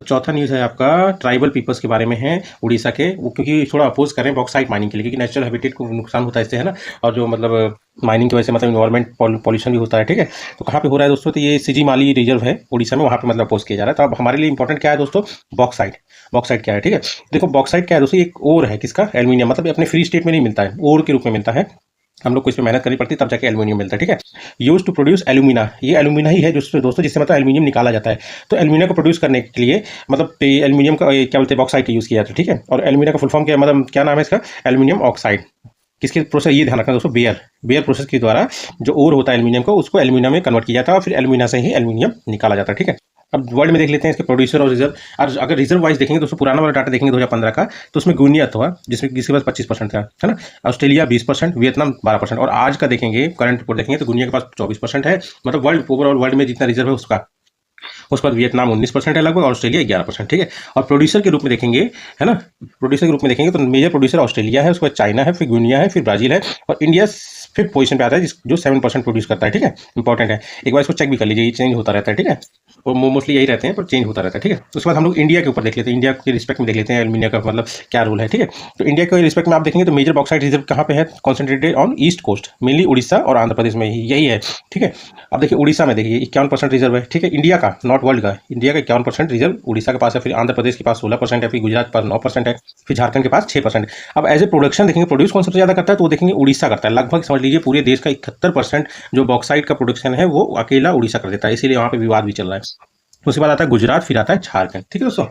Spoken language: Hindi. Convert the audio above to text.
चौथा न्यूज़ है आपका ट्राइबल पीपल्स के बारे में है उड़ीसा के, वो क्योंकि थोड़ा अपोज कर रहे हैं बॉक्साइट माइनिंग के लिए, क्योंकि नेचुरल हैबिटेट को नुकसान होता है इससे, है ना। और जो मतलब माइनिंग की वजह से मतलब इन्वायरमेंट पॉल्यूशन भी होता है, ठीक है। तो कहाँ पे हो रहा है दोस्तों, तो ये सिजी माली रिजर्व है उड़ीसा में, वहाँ पे मतलब अपोज किया जा रहा है। तो अब हमारे लिए इंपॉर्टेंट क्या है दोस्तों, बॉक्साइट। बॉक्साइट क्या है, ठीक है। देखो बॉक्साइट क्या है दोस्तों, एक ओर है किसका, एल्यूमिनियम, मतलब अपने फ्री स्टेट में नहीं मिलता है, ओर के रूप में मिलता है। हम लोग को इसमें मेहनत करनी पड़ती है तब जाके एल्यूमिनियम मिलता है, ठीक है। यूज टू प्रोड्यूस एल्यूमिना, ये एल्यूमिना ही है जो दोस्तों जिससे मतलब एल्यूमिनियम निकाला जाता है। तो एल्यूमिना को प्रोड्यूस करने के लिए मतलब एल्यूमिनियम का क्या बोलते हैं, बॉक्साइट यूज़ किया जाता है, ठीक है। और एल्यूमिना का फुल फॉर्म क्या, मतलब क्या नाम है इसका, एल्यूमिनियम ऑक्साइड। किसके प्रोसेस, ये ध्यान रखना दोस्तों, बेयर बेयर प्रोसेस के द्वारा जो ओर होता है एल्यूमिनियम को, उसको एल्यूमिनियम में कन्वर्ट किया जाता है और फिर एल्यूमिना से ही एल्यूमिनियम निकाला जाता है, ठीक है। अब वर्ल्ड में देख लेते हैं इसके प्रोड्यूसर और रिजर्व। और अगर रिजर्व वाइज देखेंगे तो पुराना वाला डाटा देखेंगे 2015 का, तो उसमें गुनिया था जिसमें जिसके पास 25% था, है ना। ऑस्ट्रेलिया 20%, वियतनाम 12%, और आज का देखेंगे करंट रिपोर्ट देखेंगे तो गुनिया के पास 24% है। मतलब वर्ल्ड ओवरऑल वर्ल्ड में जितना रिजर्व है उसके बाद वियतनाम 19% है लगभग, और ऑस्ट्रेलिया 11%, ठीक है। और प्रोड्यूसर के रूप में देखेंगे, है ना, प्रोड्यूसर के रूप में देखेंगे तो मेजर प्रोड्यूसर ऑस्ट्रेलिया है, उसके बाद चाइना है, फिर गुनिया है, फिर ब्राजील है, और इंडिया 5th पोजीशन पे आता है जो 7% प्रोड्यूस करता है, ठीक है। इंपॉर्टेंट है, एक बार इसको चेक भी कर लीजिए, ये चेंज होता रहता है, ठीक है। और मोस्टली यही रहते हैं पर चेंज होता रहता है, ठीक है। उसके बाद हम लोग इंडिया के ऊपर देख लेते हैं, इंडिया के रिस्पेक्ट में देख लेते हैं एल्यूमिनियम का मतलब क्या रोल है, ठीक है। तो इंडिया के रिस्पेक्ट में आप देखेंगे तो मेजर बॉक्साइट रिजर्व कहाँ पे है, concentrated on east coast, mainly Orissa और आंध्र प्रदेश में ही यही है, ठीक है। अब देखिए उड़ीसा में देखिए 51% रिजर्व है, ठीक है, इंडिया का, नॉट वर्ल्ड का, इंडिया का 51% रिजर्व उड़ीसा के पास है, फिर आंध्र प्रदेश के पास 16% है, फिर गुजरात के पास 9% है, फिर झारखंड के पास 6%। अब एज ए प्रोडक्शन देखेंगे, प्रोड्यूस कौन सबसे ज़्यादा करता है, तो वो देखेंगे उड़ीसा करता है, लगभग समझ लीजिए पूरे देश का 71% जो बॉक्साइट का प्रोडक्शन है वो अकेला उड़ीसा कर देता है, इसीलिए वहाँ पे विवाद भी चल रहा है। उसके बाद आता है गुजरात, फिर आता है झारखंड, ठीक है दोस्तों।